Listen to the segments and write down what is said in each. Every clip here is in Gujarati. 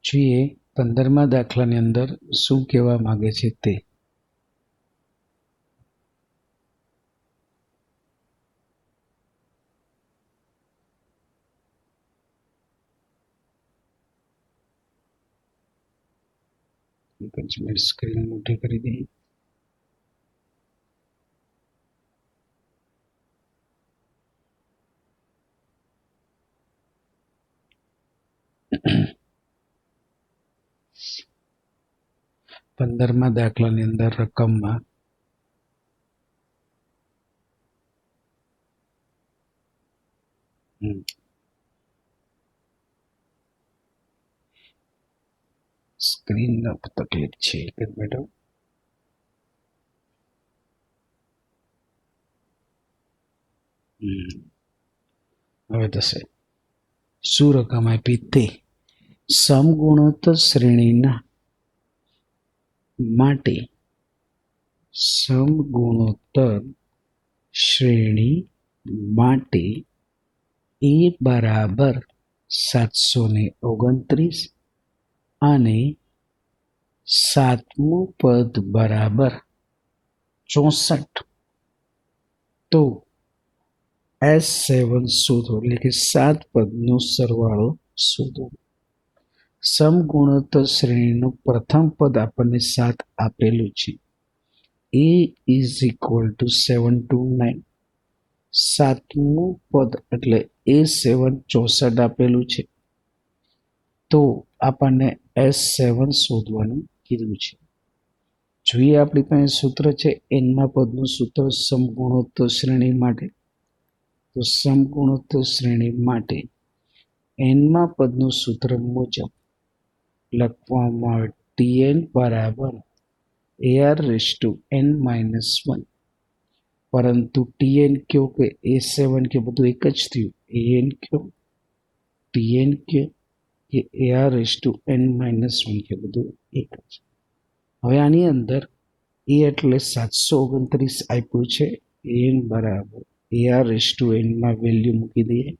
જોઈએ 15મા દાખલાની અંદર શું કહેવા માંગે છે તે. સ્ક્રીન મોટી કરી દઈએ. પંદરમા દાખલાની અંદર રકમમાં સ્ક્રીન તકલીફ છે મેડમ. હવે થશે. શું રકમ આપી તે સમગુણોત્તર શ્રેણીના માટે સમગુણોત્તર શ્રેણી માટે એ બરાબર 729 અને સાતમું પદ બરાબર 64. તો S7 શોધો, એટલે કે 7 પદનો સરવાળો શોધો. સમગુણોત્તર શ્રેણીનું પ્રથમ પદ આપણને 7 આપેલું છે. A is equal to 729. સાતમું પદ એટલે A7 64 આપેલું છે. તો આપણને S7 શોધવાનું કીધું છે. જોઈએ આપણી પાસે સૂત્ર છે એનમા પદનું સૂત્ર સમગુણોત્તર શ્રેણી માટે. તો સમગુણોત્તર શ્રેણી માટે એનમા પદનું સૂત્ર મુજબ લખવામાં આવે Tn બરાબર AR⁻n-1. પરંતુ Tn કયો કે A7 કે બધું એક જ થયું. An કયો, Tn કયો કે AR⁻n-1 કે બધું એક જ. હવે આની અંદર એ એટલે 729 આપ્યું છે. An બરાબર AR⁻n વેલ્યુ મૂકી દઈએ.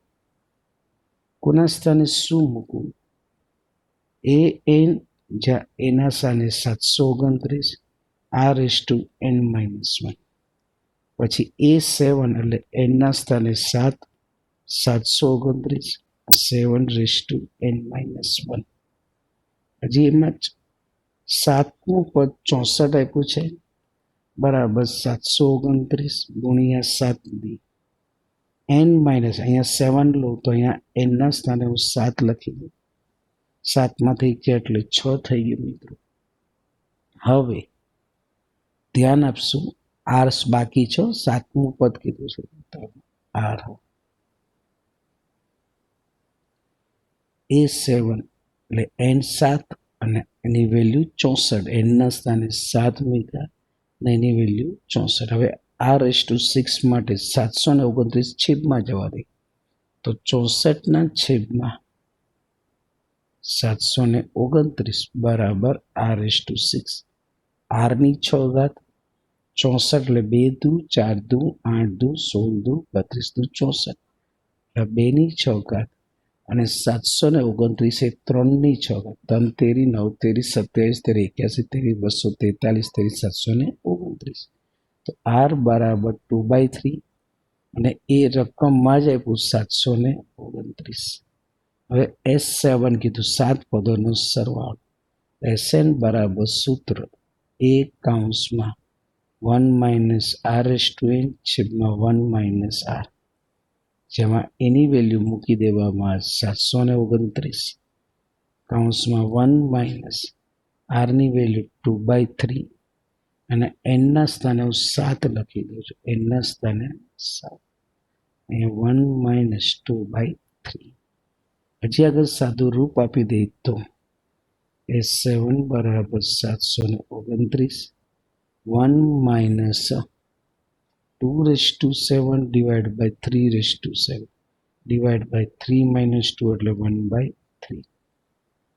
કોના સ્થાને શું મૂકવું? An જ્યાં એના સ્થાને 729 R⁻n-1. પછી A7 એટલે એનના સ્થાને 7 729 7/n-1. હજી એમાં જ સાતમું પદ 64 આપ્યું છે બરાબર 729 ગુણ્યા 7 n માઇનસ અહીંયા 7 લો તો અહીંયા એનના સ્થાને હું 7 લખી દઉં. 7માંથી ગયા એટલે 6 થઈ ગયું મિત્રો. હવે ધ્યાન આપશું, આર બાકી છે. સાતમું પદ કીધું છે આર. A7 એટલે n7 અને એની વેલ્યુ 64. એનના સ્થાને 7 મૂક્યા અને એની વેલ્યુ 64. હવે R⁻6 માટે 729 છેદમાં જવા દે તો 64ના છેદમાં 729 બરાબર R⁻6. આરની 6 ઘાત 64 એટલે 2 દુ 4 દુ 8 દુ 16 દુ 32 દુ 64 એટલે 2ની 6 ઘાત અને 729 એ 3ની 6 ઘાત. 3 તેરી 9 તેરી 27 તેરી 81 તેરી 243 તેરી 729. તો R બરાબર 2/3 અને એ રકમમાં જ આપ્યું 729. હવે S7 કીધું 7 પદોનો સરવાળો. Sn બરાબર સૂત્ર A1 - R⁻n/1 - R, જેમાં એની વેલ્યુ મૂકી દેવામાં 729 1 - Rની વેલ્યુ 2/3 અને એનના સ્થાને હું 7 લખી દઉં છું. એનના સ્થાને 7 1 - 2/3. હજી આગળ સાદું રૂપ આપી દઈએ તો S7 બરાબર 729 1 - 2/7 / 3/7 / 3 - 2 એટલે 1/3.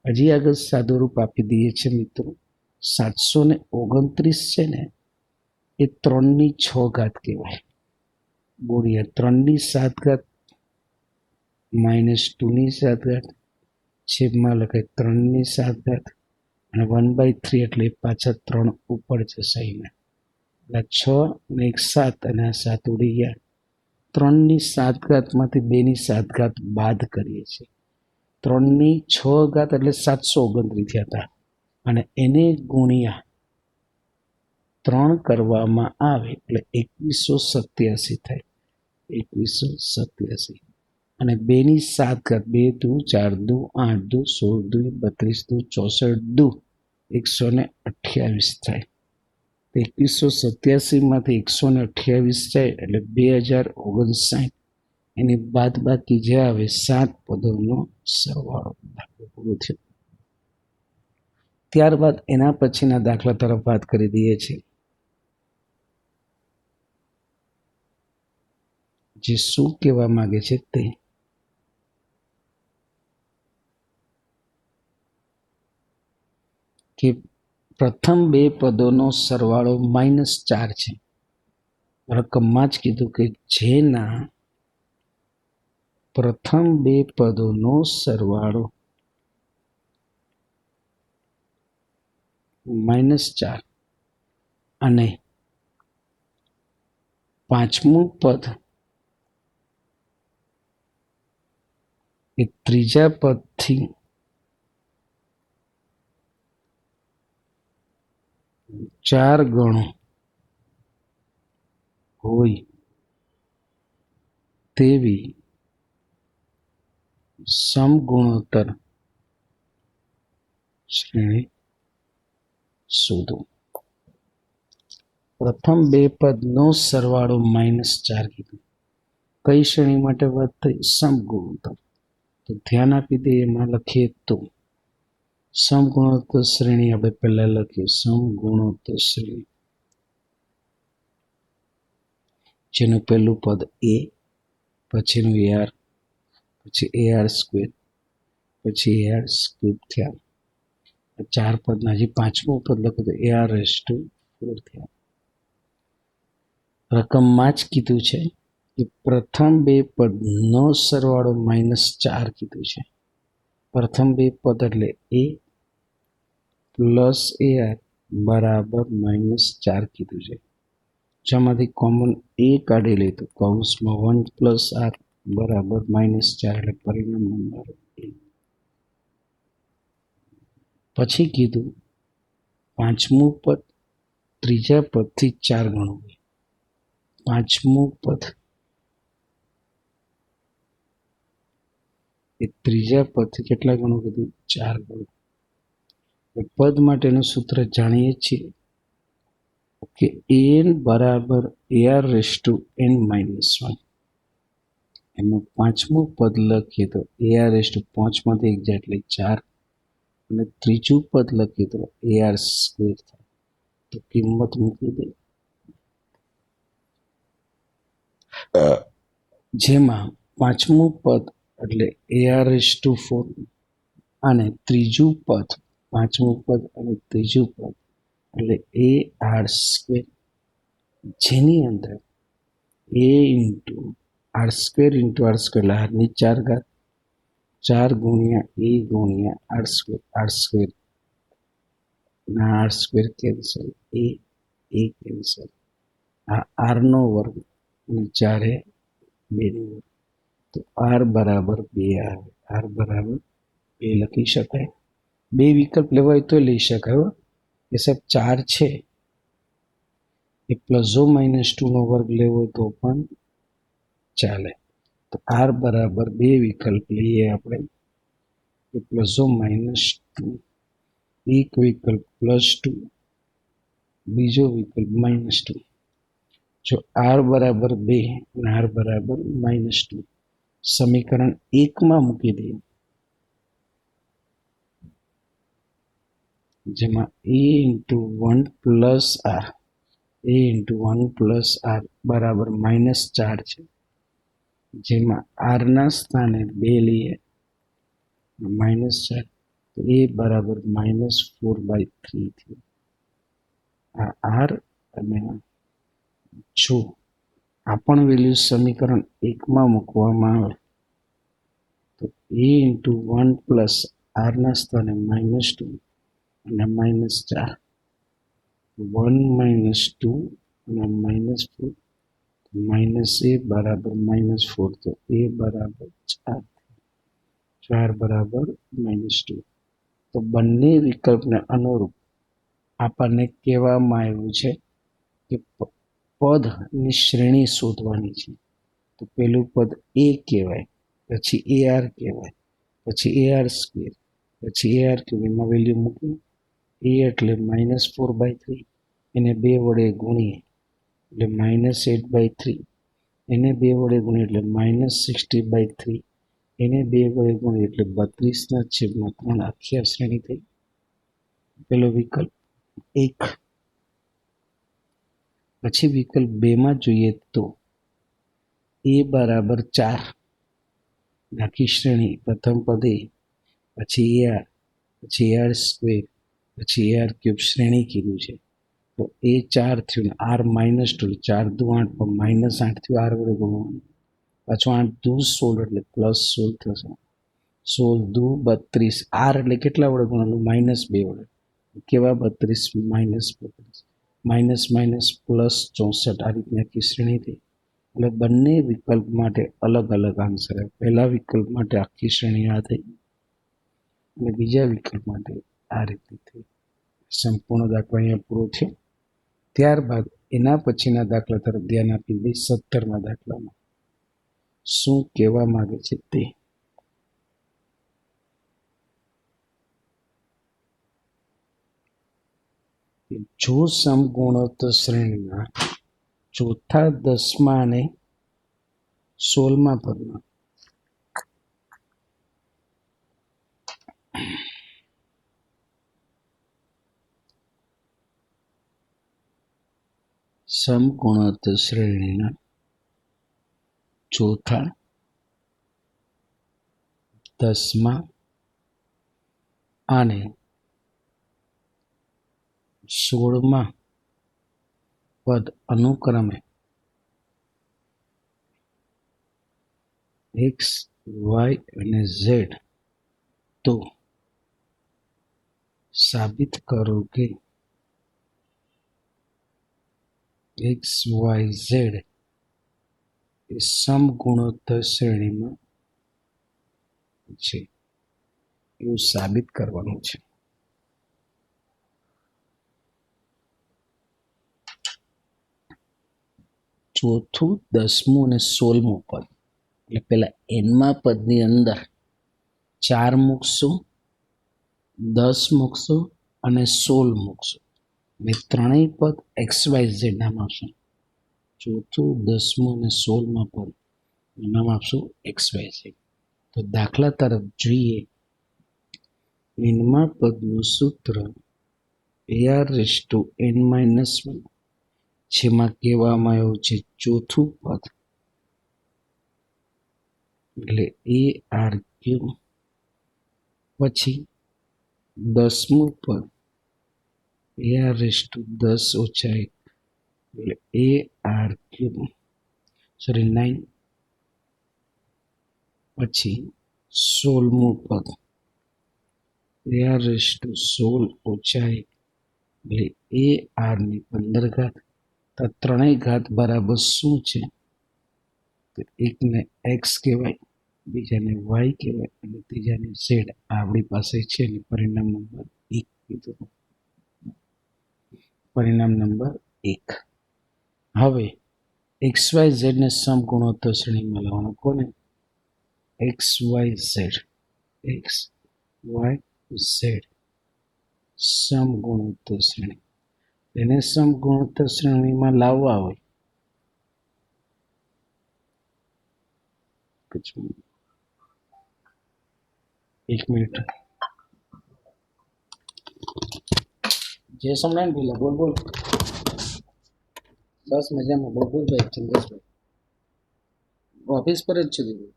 હજી આગળ સાદું રૂપ આપી દઈએ છીએ મિત્રો. 729 છે ને એ 3ની 6 ઘાત કહેવાય ગુણ્યા 3ની 7 ઘાત -2ની 7 ઘાત છેદમાં લખાય 3ની 7 ઘાત અને 1/3 એટલે પાછા 3 ઉપર જશે અહીંયા. એટલે 6 ને 1 7 અને આ 7 ઉડી ગયા. 3ની 7 ઘાતમાંથી 2ની 7 ઘાત બાદ કરીએ છીએ. 3ની 6 ઘાત એટલે 729 થયા હતા અને એને ગુણ્યા 3 કરવામાં આવે એટલે 2187 થાય. 2187 અને 2ની 7 ઘાત 2 દુ 4 દુ 8 દુ 16 દુ 32 દુ 64 દુ 128 થાય. 2187 માંથી 128 જાય એટલે 2059. એની બાદ બાકી જે આવે 7 પદોનો સરવાળો. દાખલો પૂરો થયો. ત્યારબાદ એના પછીના દાખલા તરફ વાત કરી દઈએ છીએ, જે શું કહેવા માંગે છે તે. કે પ્રથમ બે પદોનો સરવાળો -4 છે. રકમમાં જ કીધું કે જેના પ્રથમ બે પદોનો સરવાળો -4 અને પાંચમું પદ એ ત્રીજા પદથી 4 ગણું હોય તેવી સમગુણોત્તર શ્રેણી શોધો. પ્રથમ બે પદનો સરવાળો -4 કીધું. કઈ શ્રેણી માટે વાત થઈ? સમગુણોત્તર. તો ધ્યાન આપી દઈએ, એમાં લખીએ તો સમગુણોત્તર શ્રેણી આપણે પહેલા લખીએ. સમગુણોત્તર શ્રેણી જેનું પહેલું પદ a, પછીનું ar, પછી ar સ્ક્વેર, પછી ar ક્યુબ થયા. 4 પદના હજી પાંચમું પદ લખો તો ar⁴ થયા. રકમમાં જ કીધું છે કે પ્રથમ બે પદનો સરવાળો -4 કીધું છે. પ્રથમ બે પદ એટલે a પ્લસ ar બરાબર -4 કીધું છે. જેમાંથી કોમન a કાઢી લે તો કૌંસમાં 1 + r બરાબર -4 એટલે પરિણામ નંબર a. પછી કીધું પાંચમું પદ ત્રીજા પદથી 4 ગણું હોય. પાંચમું પદ એ ત્રીજા પદથી કેટલા ગણું કીધું? 4 ગણું. પદ માટેનું સૂત્ર જાણીએ છીએ કે an બરાબર ar⁴n-1. એમાં પાંચમું પદ લખીએ તો ar⁵ માંથી 1 જાય એટલે 4 અને ત્રીજું પદ લખીએ તો ar² થાય. તો કિંમત મૂકી દે, જેમાં પાંચમું પદ એટલે ar⁴ અને ત્રીજું પદ પાંચમું પદ અને ત્રીજું પદ એટલે ar², જેની અંદર a × r² × r² એટલે r ની 4 ઘાત 4 ગુણ્યા a ગુણ્યા r² ના r² કેન્સલ, a કેન્સલ, આ r નો વર્ગ અને 4 એ 2 નો વર્ગ. તો r બરાબર 2 આવે. r બરાબર 2 લખી શકાય. બે વિકલ્પ લેવા હોય તો લઈ શકાય. એ સાહેબ 4 છે એ +−2 નો વર્ગ લેવો હોય તો પણ ચાલે. તો r બરાબર 2 વિકલ્પ લઈએ આપણે, કે +−2. એક વિકલ્પ +2, બીજો વિકલ્પ -2. જો r બરાબર 2 અને r બરાબર -2 સમીકરણ 1 માં મૂકી દઈએ, જેમાં a×1 + r બરાબર -4 છે. જેમાં r ના સ્થાને 2 લઈએ, -4 તો a બરાબર -4/3 થયું. આ r અને જો આ પણ વેલ્યુ સમીકરણ 1 માં મૂકવામાં આવે તો a ઇન્ટુ 1 પ્લસ આરના સ્થાને -2 અને -4, 1 -2 અને -4, -a બરાબર -4, તો a બરાબર 4, 4 બરાબર -2. તો બંને વિકલ્પને અનુરૂપ આપણને કહેવામાં આવ્યું છે કે પદની શ્રેણી શોધવાની છે. તો પેલું પદ a કહેવાય, પછી ar કહેવાય, પછી ar સ્ક્વેર, પછી ar ક્યુબ. એમાં વેલ્યુ મૂકી a એટલે -4/3, એને 2 વડે ગુણીએ એટલે -8/3, એને 2 વડે ગુણીએ એટલે -60/3, એને 2 વડે ગુણીએ એટલે 32/3 આખી આ શ્રેણી થઈ. પેલો વિકલ્પ 1. પછી વિકલ્પ 2 માં જોઈએ તો a બરાબર 4, આખી શ્રેણી, પ્રથમ પદ a, પછી ar, પછી ar સ્ક્વેર, પછી ar ક્યુબ શ્રેણી કીધું છે. તો a 4 થયું ને r -2, 4 દુ 8 પણ -8 થયું, r વડે ગુણવાનું, પાછું 8 દુ 16 એટલે +16 થશે, 16 દુ 32, r એટલે કેટલા વડે ગુણવાનું? -2 વડે. કેવા 32? -32, +64, આ રીતની આખી શ્રેણી થઈ. એટલે બંને વિકલ્પ માટે અલગ અલગ આન્સર. પહેલા વિકલ્પ માટે આખી શ્રેણી આ થઈ અને બીજા વિકલ્પ માટે આ રીતે થઈ. સંપૂર્ણ દાખલો અહીંયા પૂરો થયો. ત્યારબાદ એના પછીના દાખલા તરફ ધ્યાન આપી દઈએ. 17મા દાખલામાં શું કહેવા માંગે છે તે. જો સમગુણોત્તર શ્રેણીના ચોથા, 10મા અને 16મા પદમાં સમગુણોત્તર શ્રેણીના ચોથા, 10મા અને 16મા પદ અનુક્રમે x, y અને z, તો સાબિત કરો કે x, y, z એ સમગુણોત્તર શ્રેણીમાં છે. એવું સાબિત કરવાનું છે. ચોથું, 10મું અને 16મું પદ, એટલે પેલા nમા પદની અંદર 4 મૂકશું, 10 મૂકશું અને 16 મૂકશું. મેં ત્રણેય પદ XYZ નામ આપશું. ચોથું, 10મું અને 16મા પદ નામ આપશું XYZ. તો દાખલા તરફ જોઈએ. nમા પદનું સૂત્ર AR⁻n−1, જેમાં કહેવામાં આવ્યું છે ચોથું પદ એટલે AR3, પછી 10મું પદ AR10-1 એટલે AR3, 9, પછી 16મું પદ AR16-1 એટલે AR15. તો ત્રણેય ઘાત બરાબર શું છે? તો એકને x કહેવાય, બીજાને y કહેવાય અને ત્રીજાને z. આપણી પાસે છે ને પરિણામ નંબર 1 કીધું. પરિણામ નંબર 1. હવે XYZ ને સમગુણોત્તર શ્રેણીમાં લાવવાનું. કોને? XYZ, XYZ સમગુણોત્તર શ્રેણી. એને સમગુણોત્તર શ્રેણીમાં લાવવા હોય એક મિનિટ, જે સમજાય ને પેલા બોલ. બસ મજામાં. બોલ ભાઈ ચંદ્રેશભાઈ. ઓફિસ પર જ છું દીદી.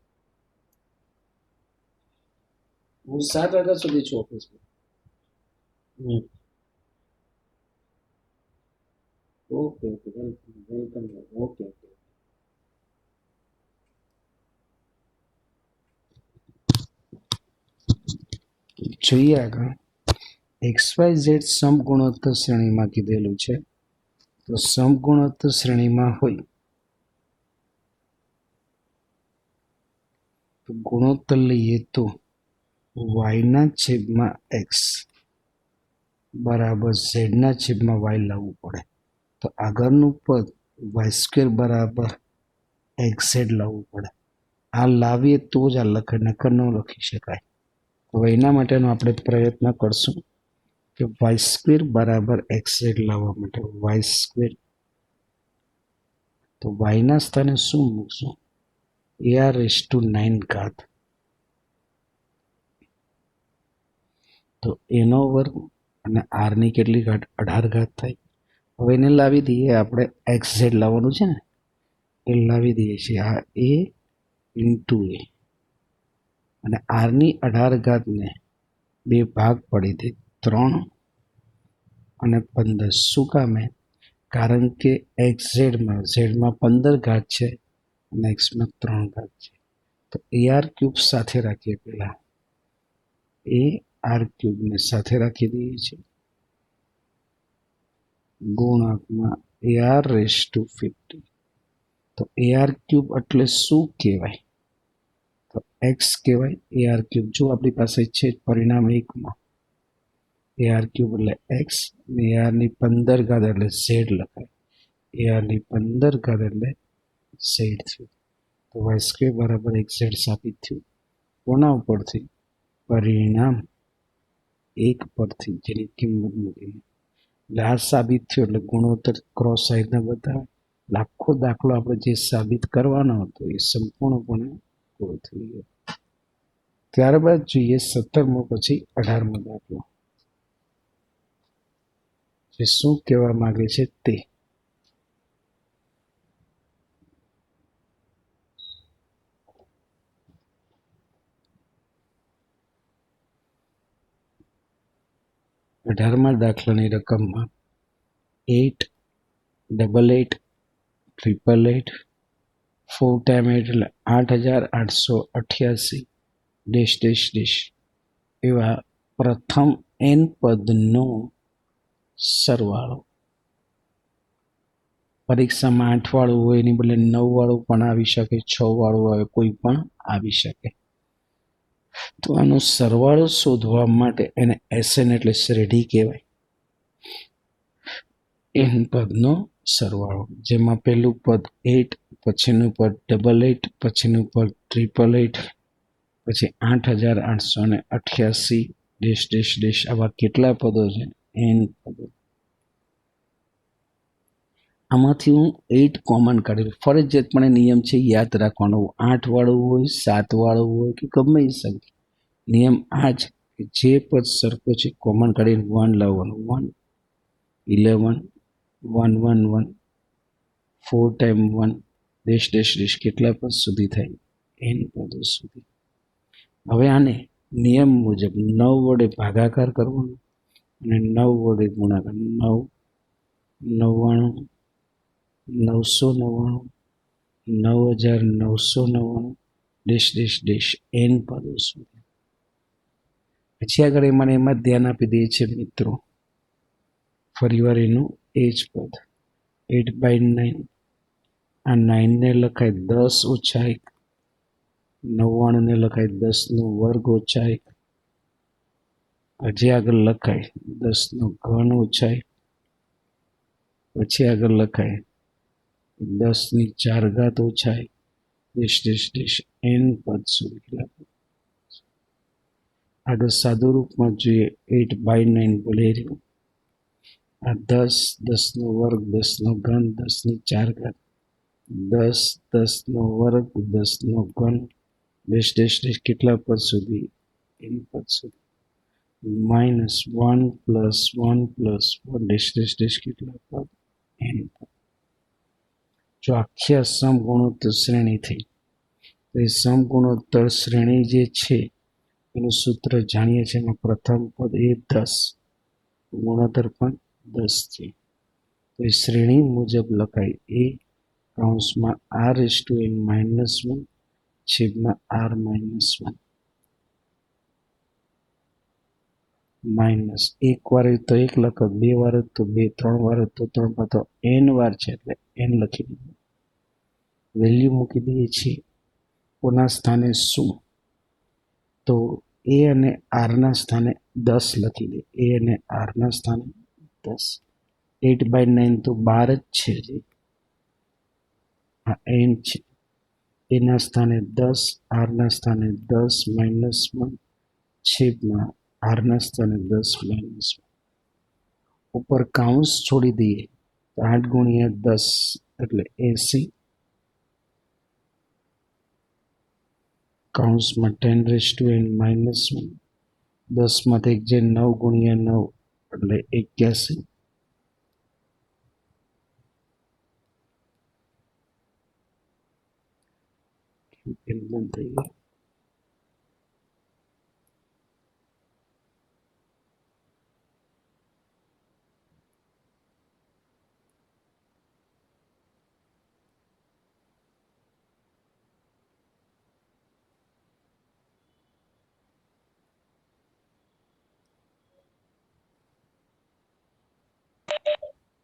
હું 7 વાગ્યા સુધી છું ઓફિસ પર. Okay, welcome. ઓકે. જોઈએ આગળ XYZ સમગુણોત્તર શ્રેણીમાં કીધેલું છે. તો સમગુણોત્તર શ્રેણીમાં હોય તો ગુણોત્તર લઈએ તો વાયના છેદમાં એક્સ બરાબર ઝેડના છેદમાં વાય લાવવું પડે. તો આગળનું પદ વાય સ્ક્વેર બરાબર એક્સ ઝેડ લાવવું પડે. આ લાવીએ તો જ આ લખે, નકર ન લખી શકાય. તો એના માટેનો આપણે પ્રયત્ન કરશું કે વાય સ્ક્વેર બરાબર એક્સ ઝેડ લાવવા માટે વાય સ્ક્વેર. તો વાયના સ્થાને શું મૂકશું? AR⁹ ઘાત. તો એનો વર્ગ અને આરની કેટલી ઘાત? 18 ઘાત થાય. હવે એને લાવી દઈએ આપણે. એક્સ ઝેડ લાવવાનું છે ને, એ લાવી દઈએ છીએ. આ એ ઇન્ટુ એ અને આરની 18 ઘાતને બે ભાગ પડી દે 3 અને 15. શું કામે? કારણ કે એક્સ ઝેડમાં 15 ઘાત છે અને એક્સમાં 3 ઘાત છે. તો AR³ સાથે રાખીએ. પહેલા AR³ ને સાથે રાખી દઈએ છીએ ગુણાંકમાં AR⁵50. તો AR³ એટલે શું કહેવાય? તો એક્સ કહેવાય. AR³ જો આપણી પાસે છે પરિણામ 1માં AR³ એટલે એક્સ અને ARની 15 ઘાત એટલે ઝેડ લખાય. ARની 15 ઘાત એટલે ઝેડ થયું. તો વાય સ્ક્વેર બરાબર એક્સ ઝેડ સાબિત થયું. કોના ઉપરથી? પરિણામ 1 પરથી, જેની કિંમત મૂકીને. એટલે આ સાબિત થયું. એટલે ગુણોત્તર ક્રોસ સાઈડને બતાવે. આખો દાખલો આપણે જે સાબિત કરવાનો હતો એ સંપૂર્ણપણે પૂરો થઈ ગયો. ત્યારબાદ જોઈએ 17મો પછી 18મો દાખલો, જે શું કહેવા માંગે છે તે. અઢારમા દાખલાની રકમમાં 8 88 888 4 ટાઈમ 8 એટલે 8888 ડેશ ડેશ ડેશ એવા પ્રથમ n પદનો સરવાળો. પરીક્ષામાં 8 વાળું હોય એની બદલે 9 વાળું પણ આવી શકે, 6 વાળું આવે, કોઈ પણ આવી શકે. તો આનો સરવાળો શોધવા માટે એને SN એટલે શ્રેઢી કહેવાય. n પદનો સરવાળો, જેમાં પહેલું પદ 8, પછીનું પદ 88, પછીનું પદ 888, પછી 8888 ડેશ ડેશ ડેશ આવા કેટલા પદો છે? n પદો. આમાંથી હું 8 કોમન કાઢેલું. ફરજિયાતપણે નિયમ છે, યાદ રાખવાનો. 8 વાળું હોય, 7 વાળું હોય કે ગમે એ સંખ્યા, નિયમ આ જ કે જે પદ સરખો છે કોમન કાઢીને 1 લાવવાનું. 1 11 111 4 ટાઈમ 1 ડેશ ડેશ ડેશ કેટલા પદ સુધી થાય? n પદો સુધી. હવે આને નિયમ મુજબ 9 વડે ભાગાકાર કરવાનો અને 9 વડે ગુણાકાર. 9 99 9099 ડેશ ડેશ ડેશ n પદો સુધી. પછી આગળ એમાં ધ્યાન આપી દઈએ છીએ મિત્રો. ફરીવાર એનું એ જ પદ 8/9. આ 9 ને લખાય 10 ઓછા 1, 99 ને લખાય 10 નો વર્ગ ઓછા 1. હજી આગળ લખાય 10 નો ઘન ઓછા 1. પછી આગળ લખાય 10 ની 4 ઘાત ઓછા 1 ડેશ ડેશ ડેશ n પદ સુધી. આગળ સાદું રૂપમાં જોઈએ 8/9 બોલે રહ્યું. આ 10 10 નો વર્ગ 10 નો ઘન 10 ની 4 ઘાત 10 10 નો વર્ગ 10 નો ઘન ડેશ ડેશ ડેશ કેટલા પદ સુધી? n પદ સુધી. -1 + 1 + 1 ડેશ ડેશ ડેશ કેટલા પદ? n પદ. જો આખી સમગુણોત્તર શ્રેણી થઈ તો એ સમગુણોત્તર શ્રેણી જે છે એનું સૂત્ર જાણીએ છીએ. એમાં પ્રથમ પદ એ 10, ગુણોત્તર પણ 10 છે. તો એ શ્રેણી મુજબ લખાય એ કૌંસમાં R⁻n−1 છેદમાં R-1. માઇનસ એક વાર તો એક લખો, બે વાર તો બે, ત્રણ વાર તો ત્રણ, તો n વાર છે એટલે n લખી દીધું. વેલ્યુ મૂકી દઈએ છીએ. કોના સ્થાને શું? તો એ અને આરના સ્થાને 10 લખી દે. એ અને આરના સ્થાને 10. 8/9 તો 12 જ છે. આ n છે. એના સ્થાને 10, આરના સ્થાને 10 માઇનસ 1 છેદમાં આરના સ્થાને 10 માઇનસ 1. ઉપર કાઉન્સ છોડી દઈએ તો 8 ગુણ્યા 10 એટલે 80. કાઉન્સમાં 10⁻n માઇનસ 1. 10 માંથી એક જે 9 ગુણ્યા 9 એટલે 81. એકદમ થઈ ગયું.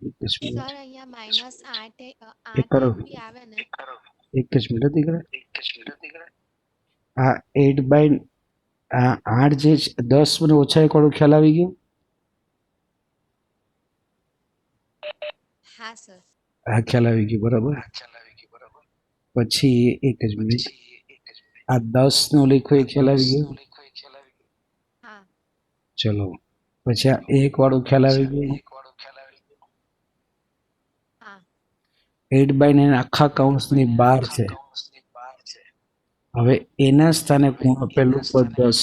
એક જ મિનિટ. સર અહીંયા -8 એ કરો. 8 બી આવે ને? એક જ મિનિટ દીકરા. આ 8 જે 10 મને ઓછા 1 વાળું ખ્યાલ આવી ગયું? હા સર. હા, ખ્યાલ આવી ગયું. બરાબર. પછી એક જ મિનિટ. આ 10 નું લખ્યું એ ખ્યાલ આવી ગયું? હા. ચલો. પછી આ 1 વાળું ખ્યાલ આવી ગયું? હા. 8/9 આખા કૌંસની બહાર છે. હવે એના સ્થાને પેલું પદ 10,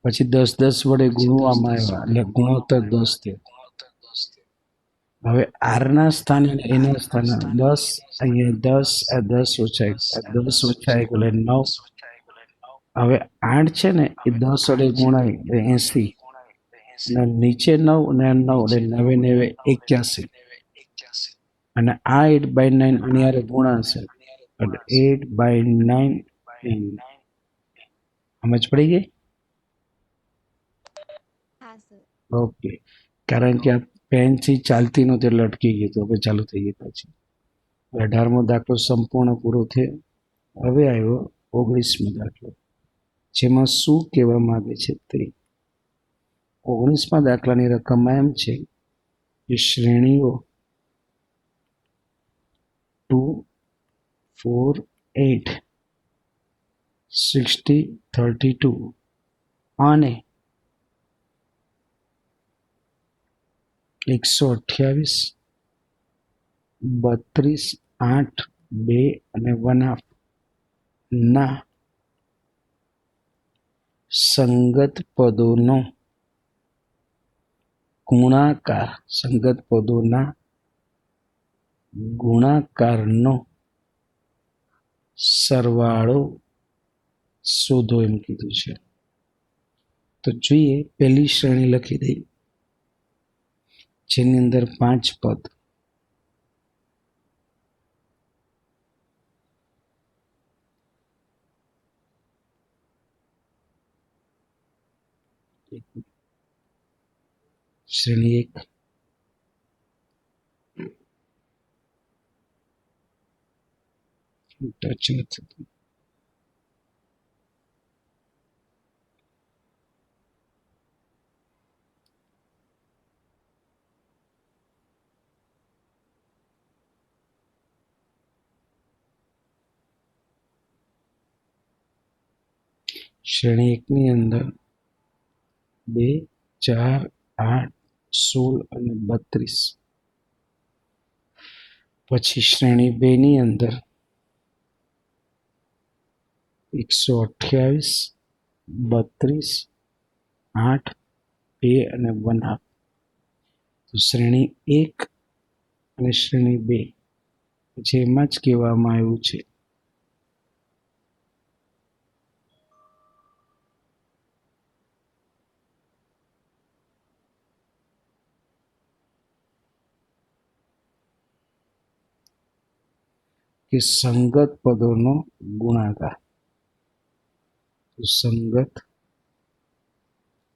પછી 10 વડે ગુણવામાં આવ્યા એટલે ગુણોત્તર 10 થયો. હવે આરના સ્થાને એના સ્થાને 10, અહીંયા 10, આ 10 ઓછા 1, આ 10 ઓછા 1 એટલે 9. હવે 8 છે ને એ 10 વડે ગુણાય એટલે 80, અને નીચે 9 અને 9 એટલે 9 × 9 = 81, અને આ 8/9 આની હારે ગુણાશે એટલે 8/9. સમજ પડી ગઈ? હા સર. ઓકે. કારણ કે આ પેનથી ચાલતી નહોતી એટલે અટકી ગઈ, તો હવે ચાલુ થઈ ગઈ. પછી 18મો દાખલો સંપૂર્ણ પૂરો થયો. હવે આવ્યો 19મો દાખલો, જેમાં શું કહેવા માંગે છે તે. 19મા દાખલાની રકમ એમ છે કે શ્રેણીઓ 2, 4, 8, 60, 32 અને 128, 32, 8, 2 અને 1/2 ના સંગત પદોનો ગુણાકાર, સંગત પદોના ગુણાકારનો સરવાળો શોધો એમ કીધું છે. તો જોઈએ, પહેલી શ્રેણી લખી દઈ, જેની અંદર 5 પદ. શ્રેણી 1, ટચ નથી થતું. શ્રેણી 1 ની અંદર 2, 4, 8, 16 અને 32. પછી શ્રેણી 2 ની અંદર 128, 32, 8, 2 અને 1/2. તો શ્રેણી 1 અને શ્રેણી 2 જેમાં જ કહેવામાં આવ્યું છે કે સંગત પદોનો ગુણાકાર. તો સંગત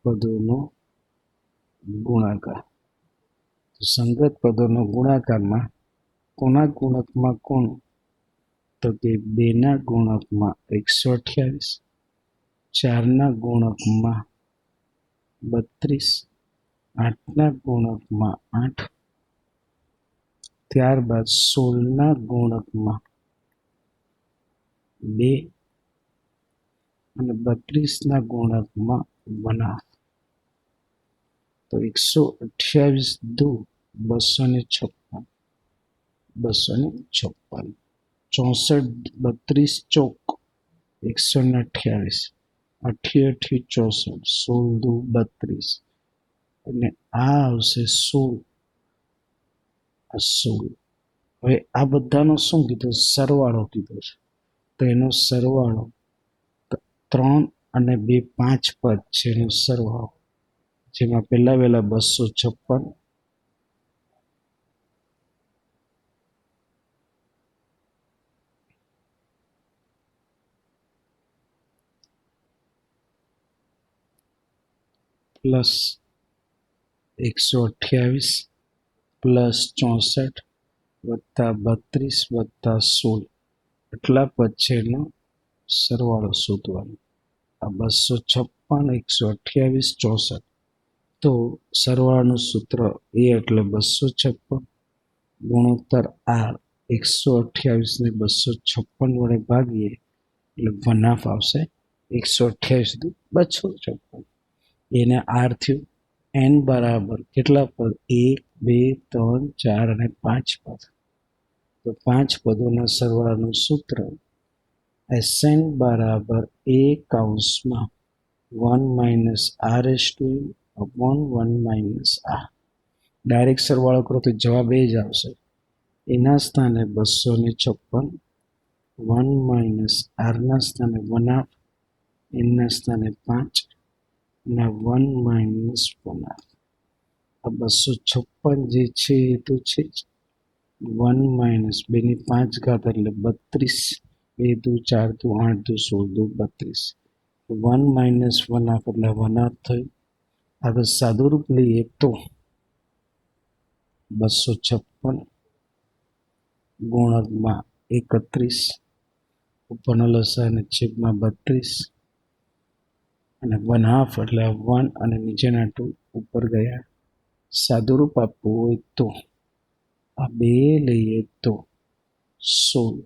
પદોનો ગુણાકાર. તો સંગત પદોનો ગુણાકારમાં કોના ગુણકમાં કોણ? તો કે 2ના ગુણકમાં 128, 4ના ગુણકમાં 32, 8ના ગુણકમાં 8, ત્યારબાદ 16ના ગુણકમાં 2 અને 32ના ગુણકમાં 1/2. તો 128 દુ 256, 256, 64 32 ચોક 128, 88 64, 16 દુ 32, અને આ આવશે 16, આ 16. હવે આ બધાનો શું કીધું? સરવાળો કીધો છે. તો એનો સરવાળો 3 અને 2 5 પદ છે એનો સરવાળો, જેમાં પહેલા વહેલા 256 પ્લસ 128 પ્લસ 64 વત્તા 32 વત્તા 16, એટલા પદ છે એનો સરવાળો શોધવાનો. આ 256 128 64. તો સરવાળાનું સૂત્ર એ એટલે 256 ગુણોત્તર આર. 128 ને 256 વડે ભાગીએ એટલે 1/2 આવશે. 128 દુ 256, એને આર થયું. એન બરાબર કેટલા પદ? 1 2 3 4 અને 5 પદ. તો 5 પદોના સરવાળાનું સૂત્ર Sn બરાબર a કૌંસમાં 1 - r/(1 - r). ડાયરેક્ટ સરવાળો કરો તો જવાબ એ જ આવશે. એના સ્થાને 256, 1 - r ના સ્થાને 1/2, એનના સ્થાને 5 અને 1 - 1/2. આ 256 જે છે એ તો છે જ. 1 - 2 ની 5 ઘાત એટલે 32, 2 દુ 4 દુ 8 દુ 16 દુ 32. 1 - 1/2 એટલે 1/2 થયું. આગળ સાદુરૂપ લઈએ તો 256 ગુણકમાં 31, ઉપરનો લસા અને છેદમાં 32, અને 1/2 એટલે 1 અને નીચેના 2 ઉપર ગયા. સાદુરૂપ આપવું હોય તો આ 2 લઈએ તો 16,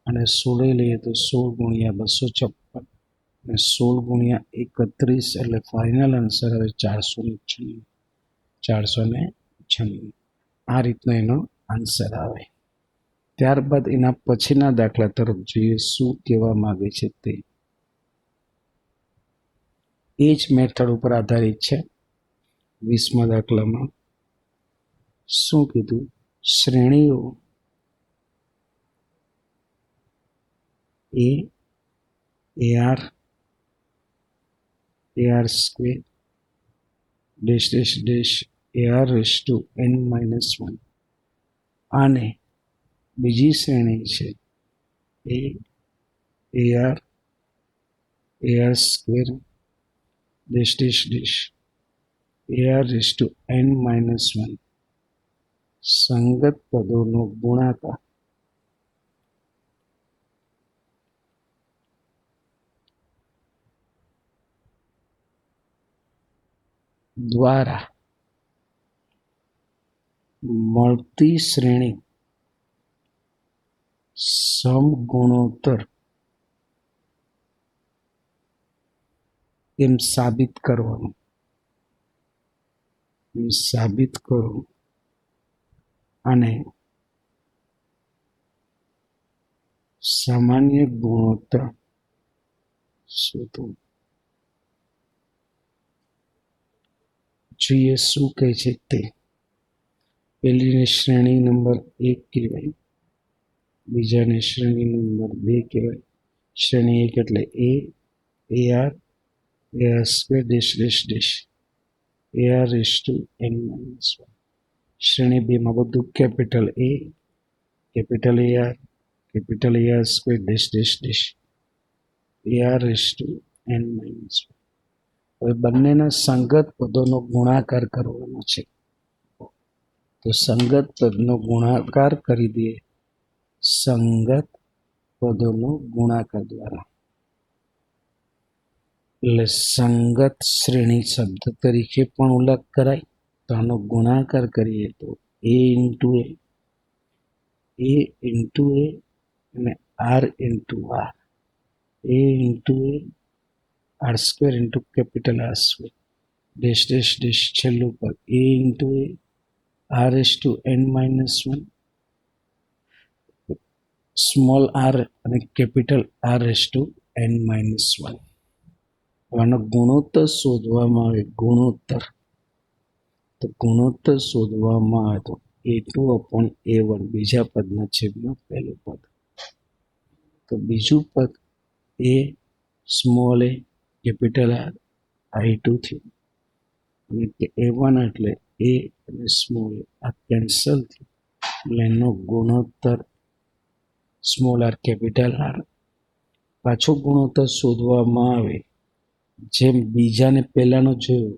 અને 16 લઈએ તો 16 ગુણ્યા 256 અને 16 ગુણ્યા 31 એટલે ફાઇનલ આન્સર હવે 496. 496 આ રીતનો એનો આન્સર આવે. ત્યારબાદ એના પછીના દાખલા તરફ જોઈએ શું કહેવા માંગે છે તે. એ જ મેથડ ઉપર આધારિત છે. 20મા દાખલામાં શું કીધું? શ્રેણીઓ a ar ar square dash dash dash ar(n-1), અને બીજી શ્રેણી છે a ar ar square dash dash dash ar(n-1), સંગત પદોનો ગુણાકાર દ્વારા મળતી શ્રેણી સમગુણોત્તર એમ સાબિત કરવાનું. સાબિત કરો અને સામાન્ય ગુણોત્તર શોધો. જોઈએ શું કહે છે તે. પહેલીને શ્રેણી નંબર 1 કહેવાય, બીજાને શ્રેણી નંબર 2 કહેવાય. શ્રેણી 1 એટલે ar square dash dash dash ar(n-1). શ્રેણી 2માં બધું capital A, capital AR square dash dash dash ar(n-1). હવે બંનેના સંગત પદોનો ગુણાકાર કરવાનો છે. તો સંગત પદનો ગુણાકાર કરી દઈએ સંગત પદોનો ગુણાકાર દ્વારા. એટલે સંગત શ્રેણી શબ્દ તરીકે પણ ઉલ્લેખ કરાય. તો આનો ગુણાકાર કરીએ તો એ ઇન્ટુ એ અને r into r, a into a R square into capital r square, dash dash dash છેલ્લું પર a into a r s to n minus one, small r અને capital r s to n minus one. આનો ગુણોત્તર શોધવામાં આવે. તો ગુણોત્તર શોધવામાં આવે તો a2 upon a1 બીજા પદના છેદમાં પહેલું પદ. તો બીજું પદ એ સ્મોલ એ કેપિટલ આર I2 થયું અને a1 એટલે એ અને સ્મોલ આ કેન્સલ થયું એટલે એનો ગુણોત્તર સ્મોલ આર કેપિટલ આર. પાછો ગુણોત્તર શોધવામાં આવે. જેમ બીજાને પહેલાનો જોયો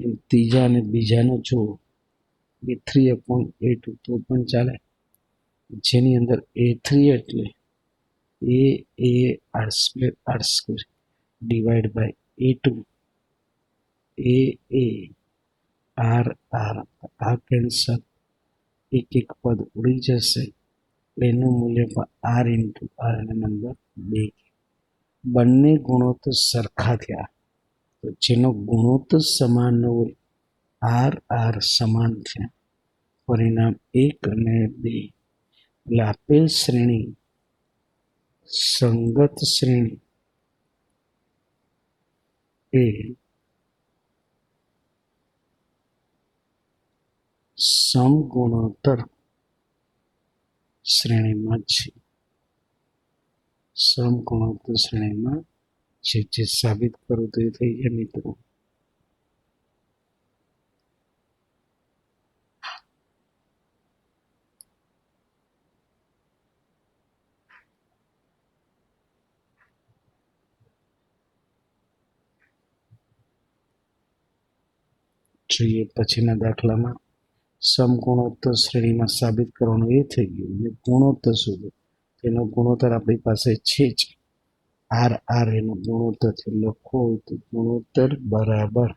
એમ ત્રીજા અને બીજાનો જોવો a3 upon a2 તો પણ ચાલે. જેની અંદર a3 એટલે A R square divide by a2 A R આ કેન્સલ, એક એક પદ ઉડી જશે એનું મૂલ્ય પણ આર ઇન્ટુ આર અને નંબર 2. બંને ગુણોત્તર સરખા થયા. તો જેનો ગુણોત્તર સમાન હોય આર સમાન થયા. પરિણામ 1 અને 2. એટલે આપેલ શ્રેણી સંગત શ્રેણી એ સમગુણોત્તર શ્રેણીમાં છે. સમગુણોત્તર શ્રેણીમાં જે સાબિત કરું તો એ થઈ જાય મિત્રો. જોઈએ પછીના દાખલામાં સમગુણોત્તર શ્રેણીમાં સાબિત કરવાનું એ થઈ ગયું અને ગુણોત્તર શોધો. તેનો ગુણોત્તર આપણી પાસે છે જ આર એનો ગુણોત્તર લખો તો ગુણોત્તર બરાબર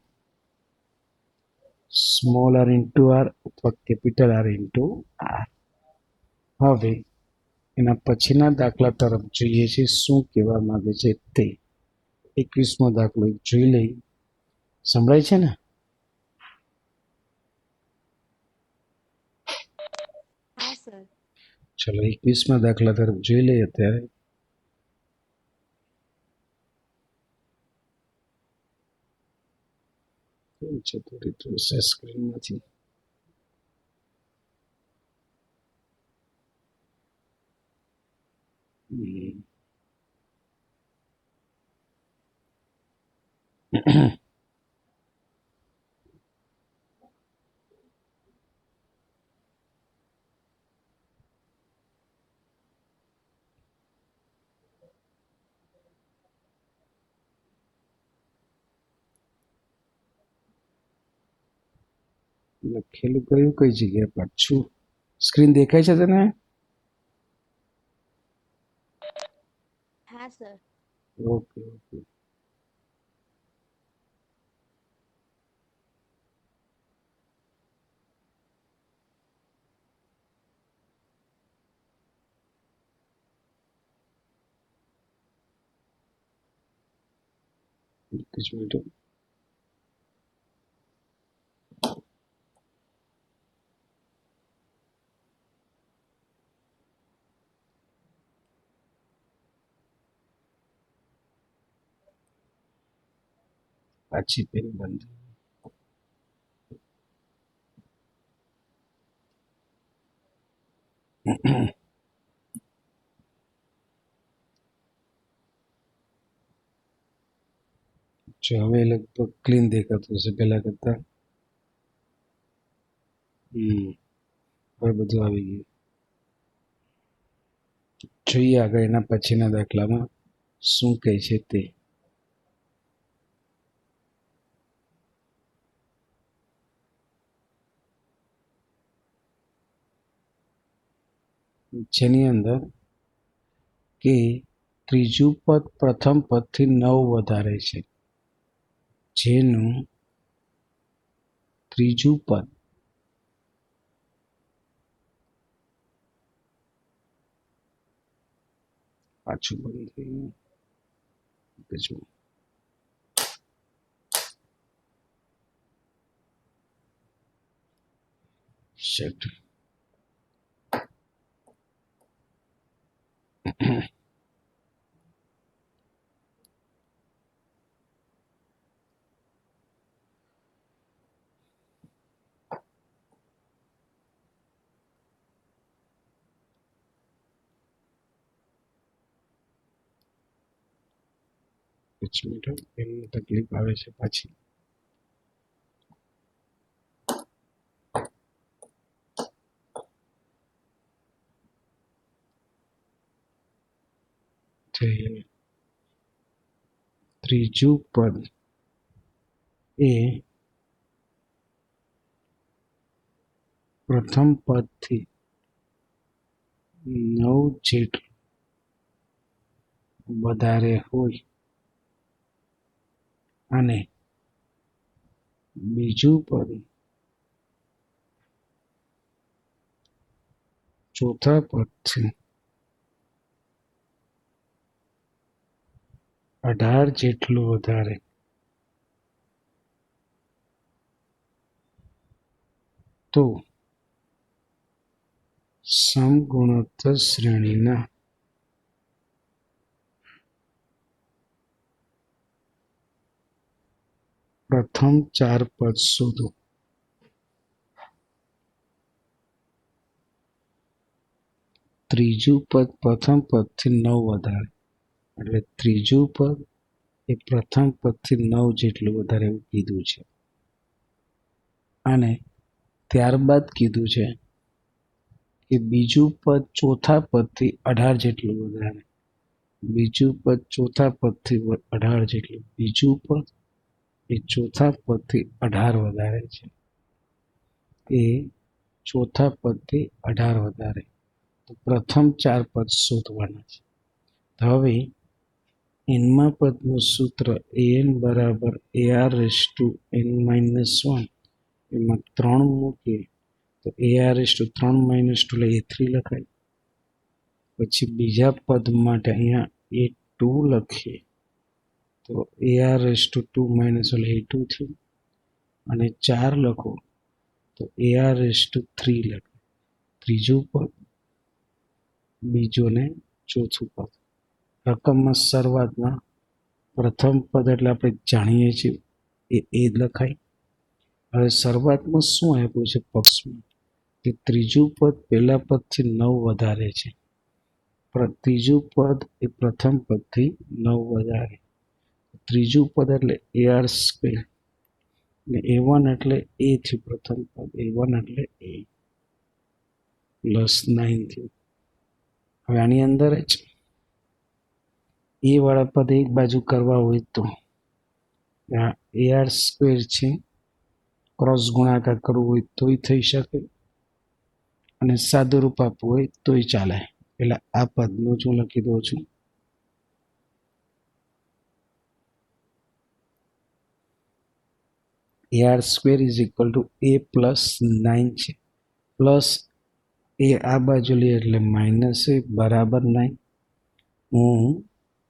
સ્મોલ આર ઇન્ટુ આર અથવા કેપિટલ આર ઇન્ટુ આર. હવે એના પછીના દાખલા તરફ જોઈએ છે શું કહેવા માંગે છે તે. 21મો દાખલો જોઈ લઈ. સંભળાય છે ને? હા સર. ચલો 21મા દાખલા તરફ જોઈ લઈએ અત્યારે. જતું રહ્યું સ્ક્રીનમાંથી. લખેલું કયું કઈ જગ્યાએ પાછું સ્ક્રીન દેખાય છે તને? હા સર. ઓકે. એક જ મિનિટ. પાછી પેન બંધ. જો હવે લગભગ ક્લીન દેખાતું હશે પહેલા કરતા. હવે બધું આવી ગયું. જોઈએ આગળ એના પછીના દાખલામાં શું કહે છે તે. જેની અંદર કે ત્રીજું પદ પ્રથમ પદથી 9 વધારે છે, જેનું ત્રીજું પદ પાછું બંધ થઈ ગયું. શેટ એની તકલીફ આવે છે પાછી. ત્રીજું પદ એ પ્રથમ પદથી 9 જેટલું વધારે હોય અને બીજું પદ ચોથા પદથી 18 જેટલું વધારે તો સમગુણોત્તર શ્રેણીના પ્રથમ 4 પદ શોધો. ત્રીજું પદ પ્રથમ પદથી 9 વધારે, એટલે ત્રીજું પદ એ પ્રથમ પદથી 9 જેટલું વધારે એવું કીધું છે. અને ત્યારબાદ કીધું છે કે બીજું પદ ચોથા પદથી 18 જેટલું વધારે, બીજું પદ ચોથા પદથી 18 જેટલું, બીજું પદ એ ચોથા પદથી 18 વધારે છે, એ ચોથા પદથી 18 વધારે. તો પ્રથમ 4 પદ શોધવાના છે. હવે એનમા પદનું સૂત્ર an બરાબર ar⁻n-1, એમાં 3 મૂકીએ તો ar⁻3 - 2 એટલે a3 લખાય. પછી બીજા પદ માટે અહીંયા a2 લખીએ તો ar⁻2 - એટલે a2 થયું, અને 4 લખો તો ar⁻3 લખાય. ત્રીજું પદ, બીજું ને ચોથું પદ. રકમમાં શરૂઆતમાં પ્રથમ પદ એટલે આપણે જાણીએ છીએ એ જ લખાય. હવે શરૂઆતમાં શું આપ્યું છે પક્ષમાં, કે ત્રીજું પદ પહેલા પદથી 9 વધારે છે, ત્રીજું પદ એ પ્રથમ પદથી 9 વધારે. ત્રીજું પદ એટલે ar², ને a1 એટલે a થયું પ્રથમ પદ, a1 એટલે a +9 થયું. હવે આની અંદર જ એ વાળા પદ એક બાજુ કરવા હોય તો ar² છે, ક્રોસ ગુણાકાર કરવું હોય તોય થઈ શકે, અને સાદું રૂપ આપવું હોય તોય ચાલે. એટલે આ પદનું જ હું લખી દઉં છું. ar² = a + 9 છે, પ્લસ એ આ બાજુ લઈએ એટલે માઇનસ બરાબર 9. હું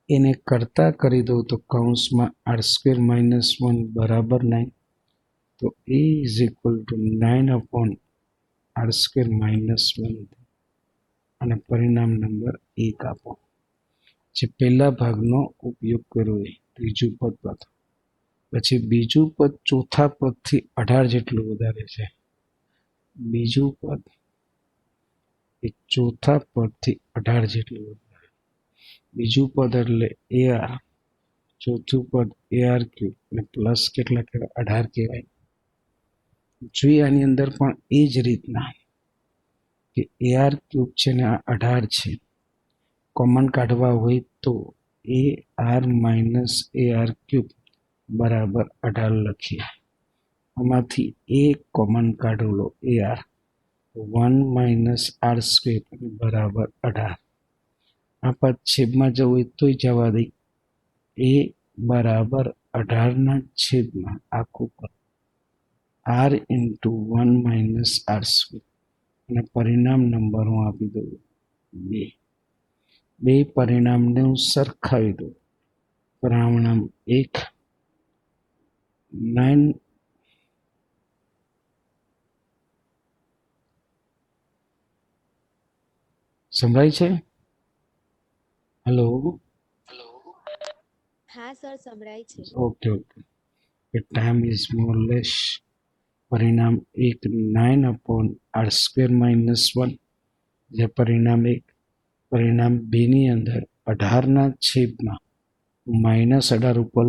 એને કરતા કરી દઉં તો કૌંસમાં r² - 1 બરાબર 9, તો a = 9/r² - 1, અને પરિણામ નંબર 1 આપો. જે પહેલા ભાગનો ઉપયોગ કર્યો એ ત્રીજું પદ પ્રથમ. પછી બીજું પદ ચોથા પદથી 18 જેટલું વધારે છે, બીજું પદ એ ચોથા પદથી 18 જેટલું વધારે, બીજું પદ એટલે ar, ચોથું પદ ar³ અને પ્લસ કેટલા કહેવાય 18 કહેવાય. જોઈએ આની અંદર પણ એ જ રીતના કે ar³ છે ને આ 18 છે, કોમન કાઢવા હોય તો ar - ar³ બરાબર 18 લખીએ. આમાંથી એક કોમન કાઢો લો ar, તો 1 - r² બરાબર 18. આ પદ છેદમાં જવું હોય તોય જવા દઈ. એ બરાબર 18ના છેદમાં આખું પદ r ઇન્ટુ 1 - r², અને પરિણામ નંબર હું આપી દઉં 2. બે પરિણામને હું સરખાવી દઉં. પરિણામ 1 9 સંભળાય છે? હેલો, હા સર સંભળાય છે. Okay. Time is more less. પરિણામ 1 9/r² - 1, જે પરિણામ 1. પરિણામ 2 ની અંદર 18ના છેદમાં -18 ઉપર